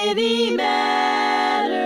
Society Matters.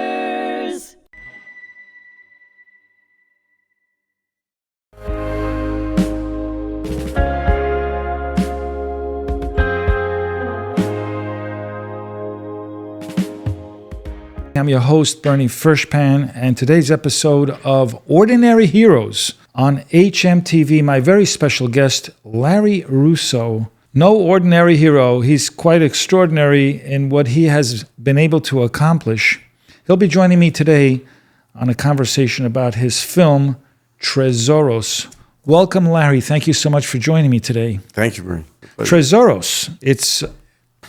I'm your host, Bernie Furshpan, and today's episode of Ordinary Heroes on HMTV, my very special guest, Larry Russo. No ordinary hero. He's quite extraordinary in what he has been able to accomplish. He'll be joining me today on a conversation about his film, Trezoros. Welcome, Larry. Thank you so much for joining me today. Thank you, Bernie. Trezoros. It's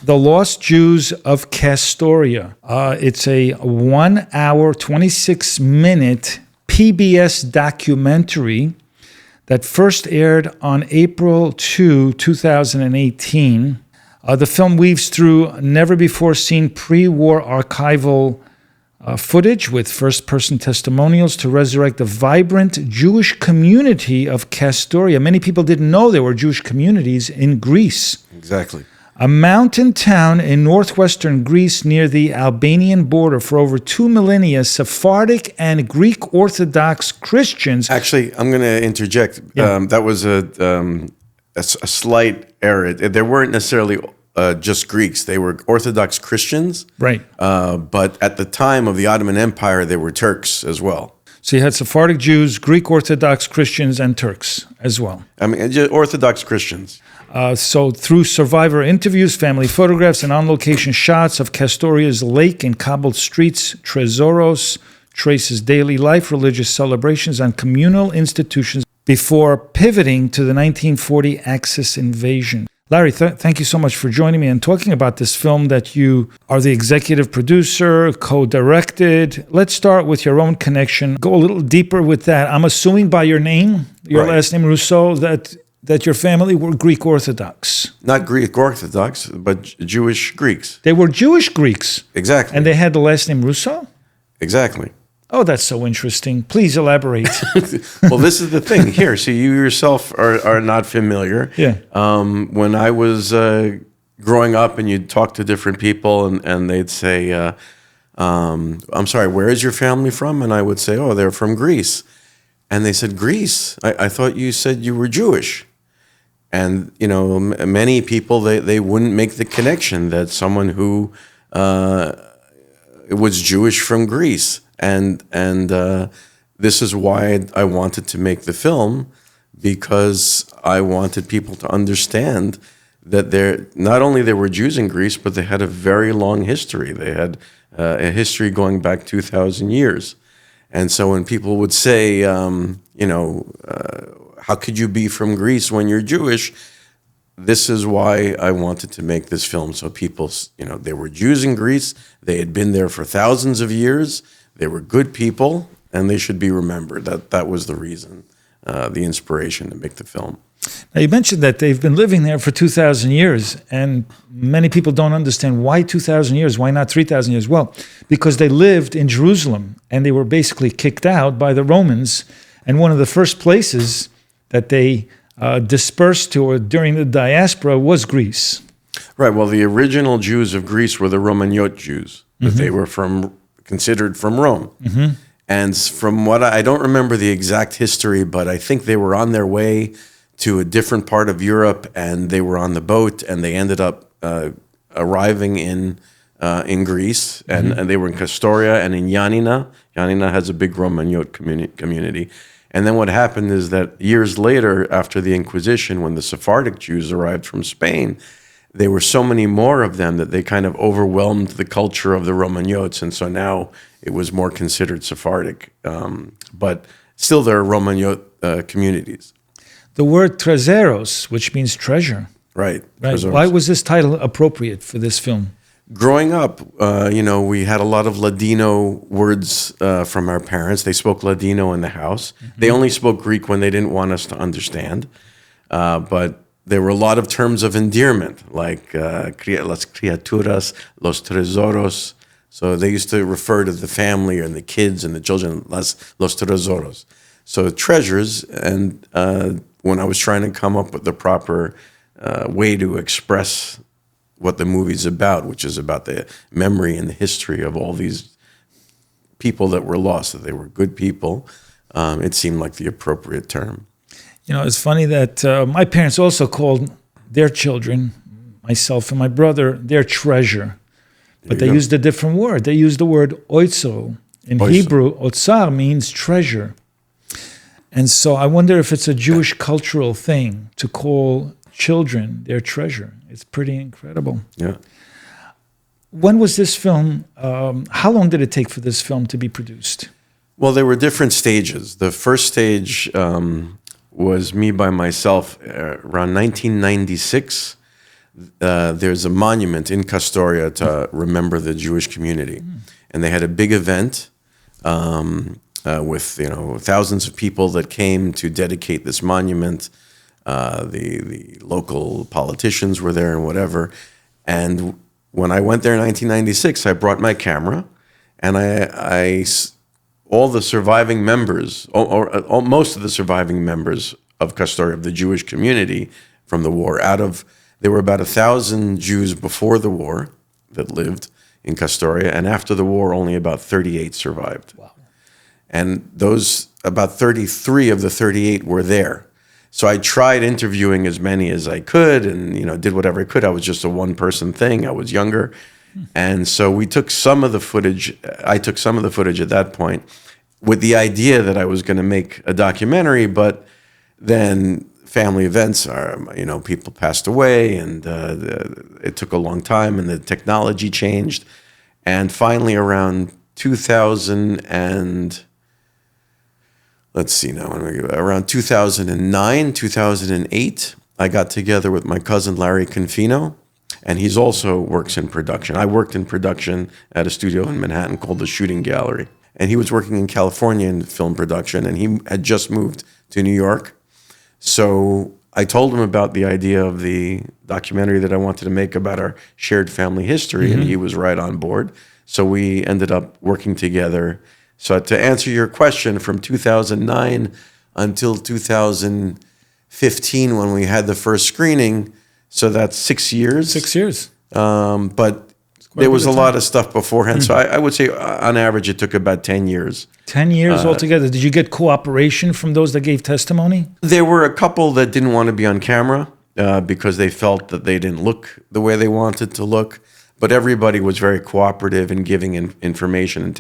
the Lost Jews of Kastoria. It's a 1 hour, 26-minute PBS documentary that first aired on April 2, 2018. The film weaves through never-before-seen pre-war archival footage with first-person testimonials to resurrect the vibrant Jewish community of Kastoria. Many people didn't know there were Jewish communities in Greece. Exactly. A mountain town in northwestern Greece near the Albanian border. For over 2 millennia, Sephardic and Greek Orthodox Christians. Actually, I'm going to interject. Yeah. That was a slight error. They weren't necessarily just Greeks. They were Orthodox Christians. Right. But at the time of the Ottoman Empire, they were Turks as well. So you had Sephardic Jews, Greek Orthodox Christians, and Turks as well. I mean, just Orthodox Christians. So through survivor interviews, family photographs, and on-location shots of Kastoria's lake and cobbled streets, Trezoros traces daily life, religious celebrations, and communal institutions before pivoting to the 1940 Axis invasion. Larry, thank you so much for joining me and talking about this film that you are the executive producer, co-directed. Let's start with your own connection. Go a little deeper with that. I'm assuming by your name, your last name, Russo, that your family were Greek Orthodox. Not Greek Orthodox, but Jewish Greeks. They were Jewish Greeks. Exactly. And they had the last name Russo? Exactly. Oh, that's so interesting. Please elaborate. Well, this is the thing here. So you yourself are not familiar. Yeah. When I was growing up and you'd talk to different people and they'd say, I'm sorry, where is your family from? And I would say, oh, they're from Greece. And they said, Greece? I thought you said you were Jewish. And, you know, many people, they wouldn't make the connection that someone who was Jewish from Greece. And this is why I wanted to make the film, because I wanted people to understand that not only there were Jews in Greece, but they had a very long history. They had a history going back 2,000 years. And so when people would say, how could you be from Greece when you're Jewish? This is why I wanted to make this film. So people, there were Jews in Greece. They had been there for thousands of years. They were good people, and they should be remembered. That was the reason, the inspiration to make the film. Now, you mentioned that they've been living there for 2,000 years, and many people don't understand why 2,000 years, why not 3,000 years? Well, because they lived in Jerusalem, and they were basically kicked out by the Romans, and one of the first places that they dispersed to during the diaspora was Greece. Right, well, the original Jews of Greece were the Romaniote Jews, that they were considered from Rome. Mm-hmm. And from what I don't remember the exact history, but I think they were on their way to a different part of Europe, and they were on the boat, and they ended up arriving in Greece, and they were in Kastoria and in Ioannina. Ioannina has a big Romaniote community. And then what happened is that years later, after the Inquisition, when the Sephardic Jews arrived from Spain, there were so many more of them that they kind of overwhelmed the culture of the Romaniotes, and so now it was more considered Sephardic. But still there are Romaniote communities. The word Trezoros, which means treasure. Right. Why was this title appropriate for this film? Growing up, we had a lot of Ladino words from our parents. They spoke Ladino in the house. Mm-hmm. They only spoke Greek when they didn't want us to understand. But there were a lot of terms of endearment, like las criaturas, los trezoros. So they used to refer to the family and the kids and the children, los trezoros. So treasures, and when I was trying to come up with the proper way to express what the movie's about, which is about the memory and the history of all these people that were lost, that they were good people, it seemed like the appropriate term. You know, it's funny that my parents also called their children, myself and my brother, their treasure. But they used a different word. They used the word oitzo. In Hebrew, otsar means treasure. And so I wonder if it's a Jewish cultural thing to call children their treasure. It's pretty incredible. Yeah. When was this film, how long did it take for this film to be produced? Well, there were different stages. The first stage was me by myself around 1996. There's a monument in Kastoria to remember the Jewish community. And they had a big event with thousands of people that came to dedicate this monument. The local politicians were there and whatever. And when I went there in 1996, I brought my camera, and all the surviving members, or most of the surviving members of Kastoria, of the Jewish community from the war, there were about 1,000 Jews before the war that lived in Kastoria, and after the war, only about 38 survived. Wow. And those, about 33 of the 38 were there. So I tried interviewing as many as I could, and did whatever I could. I was just a one-person thing. I was younger. And so we took some of the footage. I took some of the footage at that point with the idea that I was going to make a documentary, but then family events people passed away, and it took a long time, and the technology changed. And finally around 2000 and around 2009, 2008, I got together with my cousin Larry Confino, and he's also works in production. I worked in production at a studio in Manhattan called the Shooting Gallery. And he was working in California in film production, and he had just moved to New York. So I told him about the idea of the documentary that I wanted to make about our shared family history, and he was right on board. So we ended up working together. So to answer your question, from 2009 until 2015, when we had the first screening, so that's 6 years. 6 years. But there was a lot of stuff beforehand. So I would say on average, it took about 10 years. 10 years altogether. Did you get cooperation from those that gave testimony? There were a couple that didn't want to be on camera because they felt that they didn't look the way they wanted to look. But everybody was very cooperative in giving information and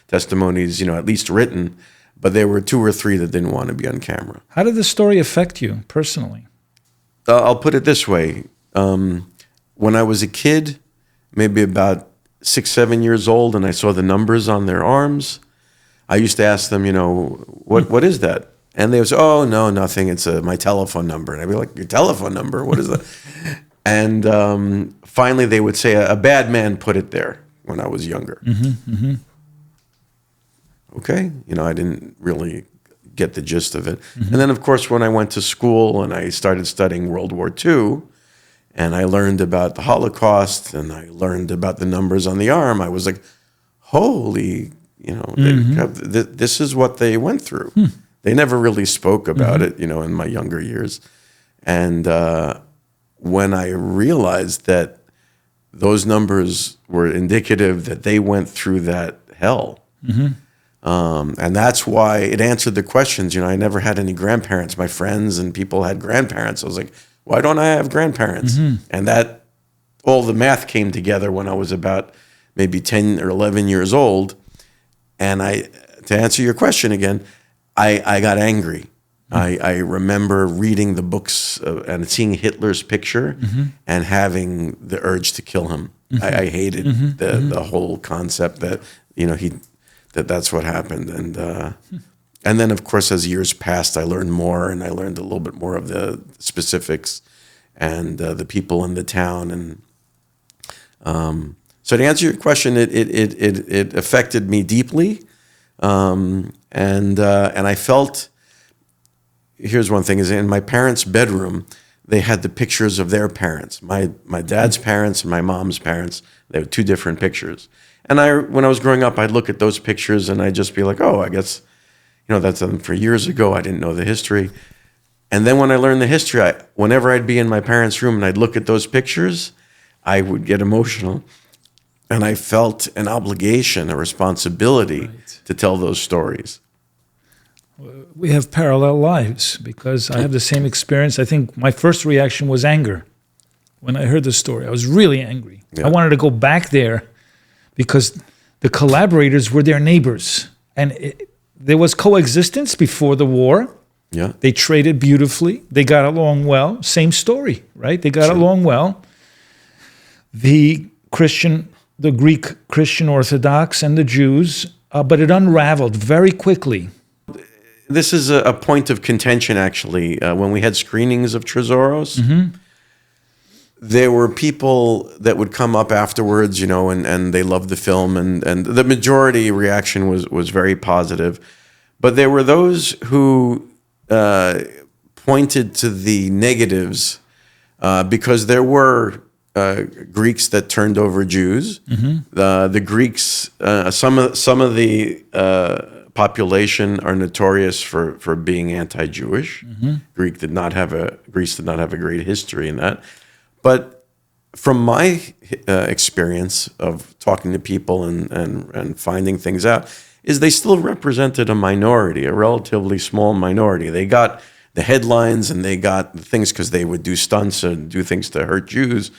testimonies, at least written. But there were 2 or 3 that didn't want to be on camera. How did the story affect you personally? I'll put it this way. When I was a kid, maybe about 6, 7 years old, and I saw the numbers on their arms, I used to ask them, what is that? And they would say, oh, no, nothing. It's my telephone number. And I'd be like, your telephone number? What is that? And finally, they would say, a bad man put it there when I was younger. Okay. I didn't really get the gist of it. And then, of course, when I went to school and I started studying World War II, and I learned about the Holocaust, and I learned about the numbers on the arm, I was like, holy, this is what they went through. They never really spoke about it, in my younger years. And when I realized that those numbers were indicative that they went through that hell, and that's why it answered the questions. I never had any grandparents. My friends and people had grandparents. I was like, why don't I have grandparents? And that all the math came together when I was about maybe 10 or 11 years old. And to answer your question again, I got angry. I remember reading the books and seeing Hitler's picture and having the urge to kill him. I hated the whole concept that that's what happened. And then, of course, as years passed, I learned more, and I learned a little bit more of the specifics and the people in the town. And so to answer your question, it affected me deeply. And I felt, here's one thing, is in my parents' bedroom, they had the pictures of their parents, my dad's parents and my mom's parents. They were 2 different pictures. And when I was growing up, I'd look at those pictures and I'd just be like, oh, I guess, that's for years ago. I didn't know the history. And then when I learned the history, whenever I'd be in my parents' room and I'd look at those pictures, I would get emotional. And I felt an obligation, a responsibility to tell those stories. We have parallel lives because I have the same experience. I think my first reaction was anger when I heard the story. I was really angry. Yeah. I wanted to go back there because the collaborators were their neighbors. And there was coexistence before the war. Yeah. They traded beautifully. They got along well. Same story, right? They got along well. The Greek Christian Orthodox and the Jews, but it unraveled very quickly. This is a point of contention, actually. When we had screenings of Trezoros, there were people that would come up afterwards, and they loved the film, and the majority reaction was very positive. But there were those who pointed to the negatives because there were Greeks that turned over Jews. The Greeks, some of the population are notorious for being anti-Jewish. Greece did not have a great history in that. But from my experience of talking to people and finding things out, is they still represented a minority, a relatively small minority. They got the headlines and they got the things because they would do stunts and do things to hurt Jews.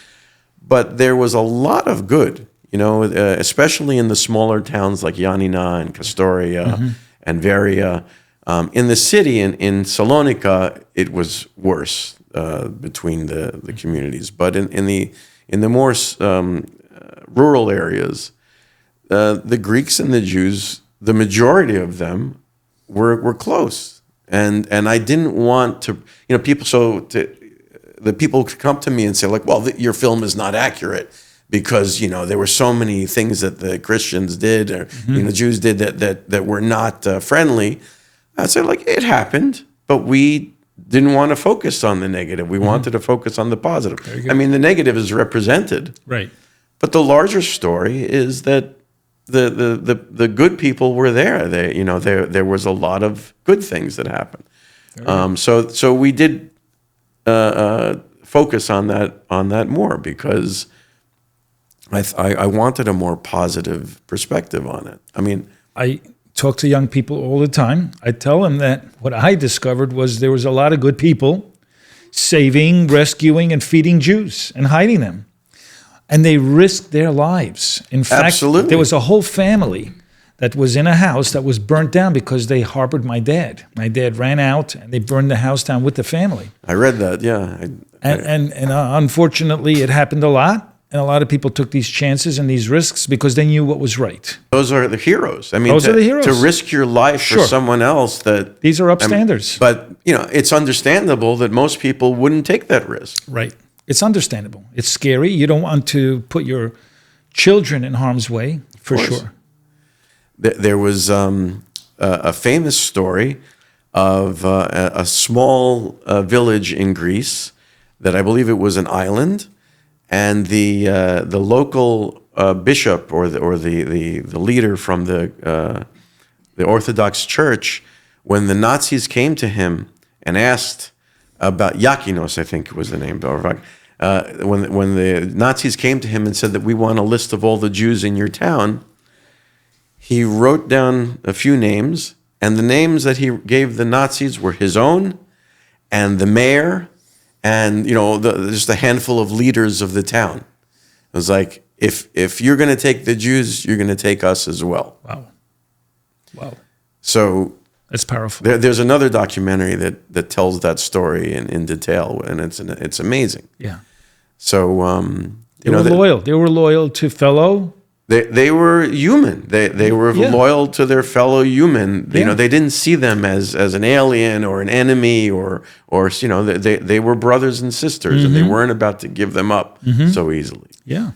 But there was a lot of good, especially in the smaller towns like Yanina and Kastoria and Veria. In the city, in Salonika, it was worse between the communities. But in the more rural areas, the Greeks and the Jews, the majority of them were close. And I didn't want to, the people could come to me and say, like, well, your film is not accurate because, there were so many things that the Christians did or, Jews did that were not friendly. I'd say, like, it happened, but we didn't want to focus on the negative. We wanted to focus on the positive. I mean, the negative is represented. Right. But the larger story is that the good people were there. There was a lot of good things that happened. So we did focus on that more because I wanted a more positive perspective on it. I mean, I talk to young people all the time. I tell them that what I discovered was there was a lot of good people saving, rescuing, and feeding Jews and hiding them. And they risked their lives. In fact, absolutely. There was a whole family that was in a house that was burnt down because they harbored my dad. My dad ran out, and they burned the house down with the family. I read that, yeah. And unfortunately, it happened a lot. And a lot of people took these chances and these risks because they knew what was right. Those are the heroes. I mean, those are the heroes. To risk your life for someone else that... These are upstanders. But, it's understandable that most people wouldn't take that risk. Right. It's understandable. It's scary. You don't want to put your children in harm's way, for sure. There was a famous story of a small village in Greece that I believe it was an island, and the local bishop or the leader from the Orthodox Church, when the Nazis came to him and asked about Yakinos, I think was the name, when the Nazis came to him and said that we want a list of all the Jews in your town, he wrote down a few names, and the names that he gave the Nazis were his own and the mayor and, just a handful of leaders of the town. It was like, if you're going to take the Jews, you're going to take us as well. Wow. So that's powerful. There's another documentary that tells that story in detail, and it's amazing. Yeah. So they were loyal. They were loyal to fellow. They were human. They were loyal to their fellow human. They didn't see them as an alien or an enemy or they were brothers and sisters, and they weren't about to give them up so easily. Yeah.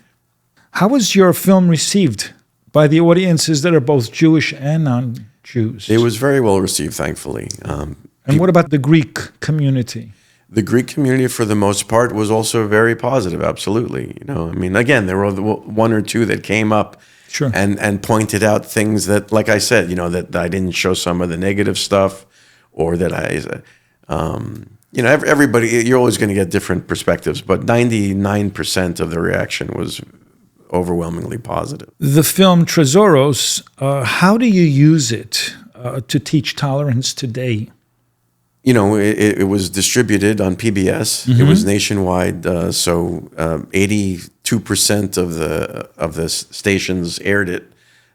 How was your film received by the audiences that are both Jewish and non-Jews? It was very well received, thankfully. And what about the Greek community? The Greek community, for the most part, was also very positive. Absolutely, I mean, again, there were one or two that came up, and pointed out things that, like I said, that I didn't show some of the negative stuff, or that everybody, you're always going to get different perspectives, but 99% of the reaction was overwhelmingly positive. The film Trezoros, how do you use it to teach tolerance today? It was distributed on PBS. It was nationwide, so 82% of the stations aired it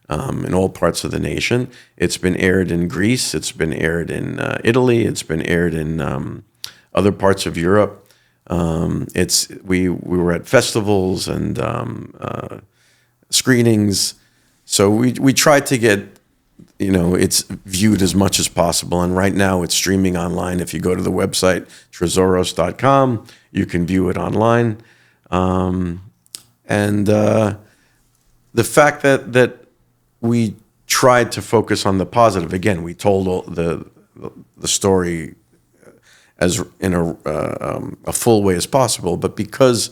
in all parts of the nation. It's been aired in Greece. It's been aired in Italy. It's been aired in other parts of Europe. We were at festivals and screenings, so we tried to get it's viewed as much as possible. And right now it's streaming online. If you go to the website trezoros.com, you can view it online. And the fact that we tried to focus on the positive. Again, we told the story as in a full way as possible, but because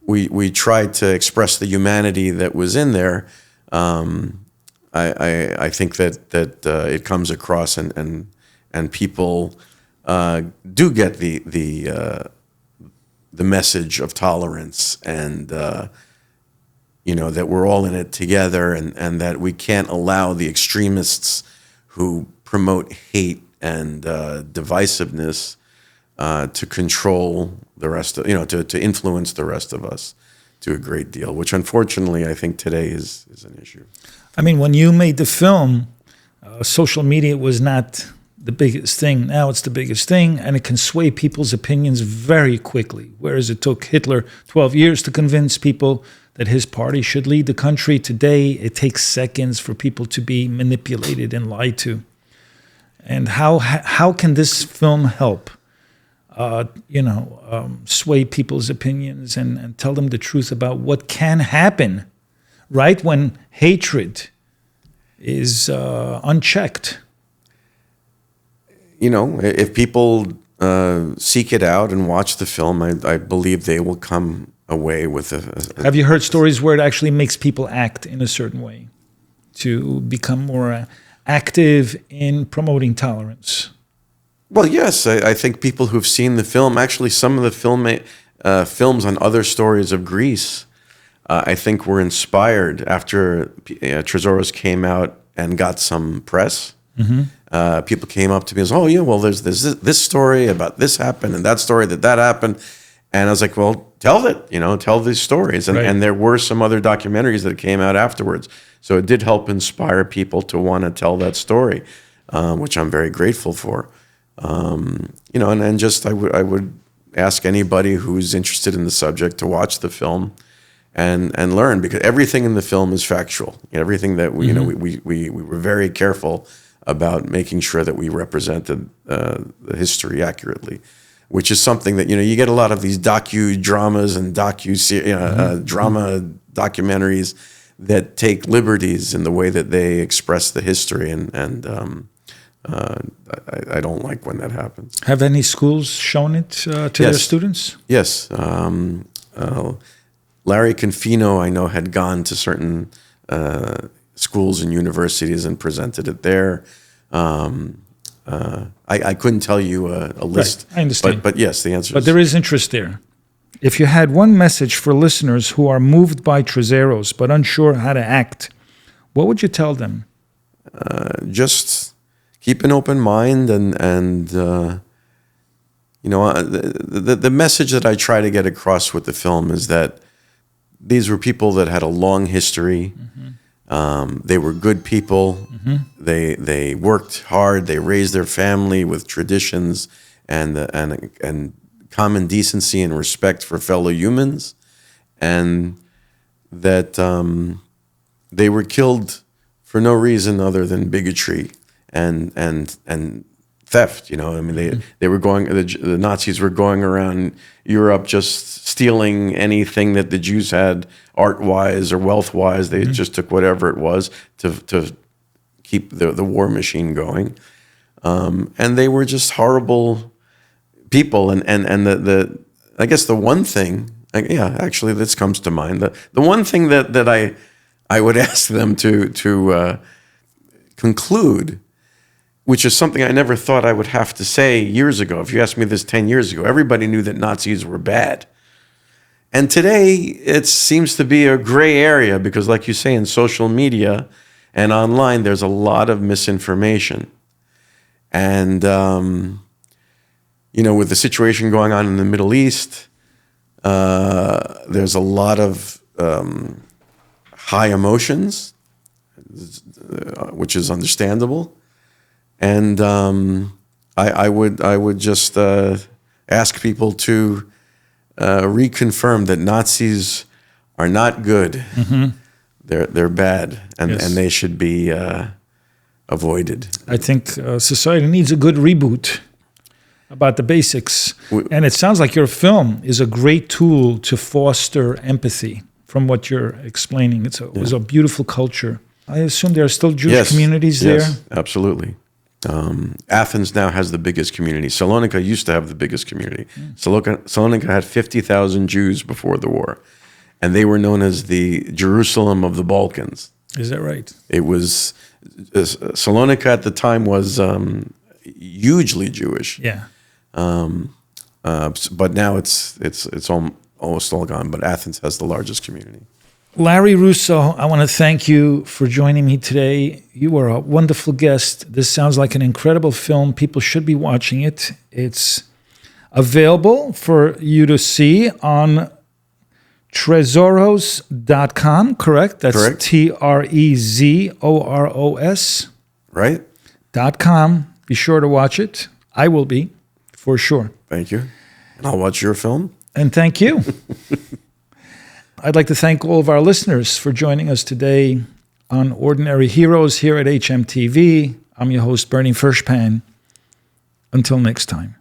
we tried to express the humanity that was in there, I think that it comes across, and people do get the message of tolerance, and that we're all in it together, and that we can't allow the extremists who promote hate and divisiveness to control the rest of, to influence the rest of us to a great deal, which unfortunately I think today is an issue. I mean, when you made the film, social media was not the biggest thing. Now it's the biggest thing, and it can sway people's opinions very quickly. Whereas it took Hitler 12 years to convince people that his party should lead the country, today it takes seconds for people to be manipulated and lied to. And how can this film help, sway people's opinions and tell them the truth about what can happen, right when hatred is unchecked? If people seek it out and watch the film, I believe they will come away with a... Have you heard stories where it actually makes people act in a certain way to become more active in promoting tolerance? Well, yes. I think people who've seen the film, actually some of the films on other stories of Greece, I think were inspired after Trezoros came out and got some press. Mm-hmm. People came up to me and said, "Oh yeah, well, there's this story about this happened and that story that happened," and I was like, "Well, tell it, tell these stories." And, right. And there were some other documentaries that came out afterwards, so it did help inspire people to want to tell that story, which I'm very grateful for. And just I would ask anybody who's interested in the subject to watch the film and learn, because everything in the film is factual. Everything that we we were very careful about making sure that we represented the history accurately, which is something that you get a lot of these docudramas and drama documentaries that take liberties in the way that they express the history, and I don't like when that happens. Have any schools shown it to their students? Yes. Larry Confino, I know, had gone to certain schools and universities and presented it there. I couldn't tell you a list. Right, I understand. But yes, the answer is... But there is interest there. If you had one message for listeners who are moved by Trezoros but unsure how to act, what would you tell them? Just keep an open mind, and the message that I try to get across with the film is that these were people that had a long history. Mm-hmm. They were good people. Mm-hmm. They worked hard. They raised their family with traditions and common decency and respect for fellow humans, and that they were killed for no reason other than bigotry and theft. They were going. The Nazis were going around Europe just stealing anything that the Jews had, art-wise or wealth-wise. They just took whatever it was to keep the war machine going, and they were just horrible people. And the I guess the one thing, actually this comes to mind. The one thing that I would ask them to conclude which is something I never thought I would have to say years ago. If you asked me this 10 years ago, everybody knew that Nazis were bad. And today, it seems to be a gray area because, like you say, in social media and online, there's a lot of misinformation. And, with the situation going on in the Middle East, there's a lot of high emotions, which is understandable. And I would just ask people to reconfirm that Nazis are not good. Mm-hmm. They're bad, and they should be avoided. I think society needs a good reboot about the basics. And it sounds like your film is a great tool to foster empathy. From what you're explaining, it was a beautiful culture. I assume there are still Jewish communities there. Yes, absolutely. Athens now has the biggest community. Salonika used to have the biggest community. Salonika had 50,000 Jews before the war, and they were known as the Jerusalem of the Balkans. Is that right? It was Salonika at the time was hugely Jewish. Yeah. But now it's almost all gone. But Athens has the largest community. Larry Russo, I want to thank you for joining me today. You are a wonderful guest. This sounds like an incredible film. People should be watching it. It's available for you to see on Trezoros.com, correct? That's correct. Trezoros. Right. .com. Be sure to watch it. I will be, for sure. Thank you. And I'll watch your film. And thank you. I'd like to thank all of our listeners for joining us today on Ordinary Heroes here at HMTV. I'm your host, Bernie Furshpan. Until next time.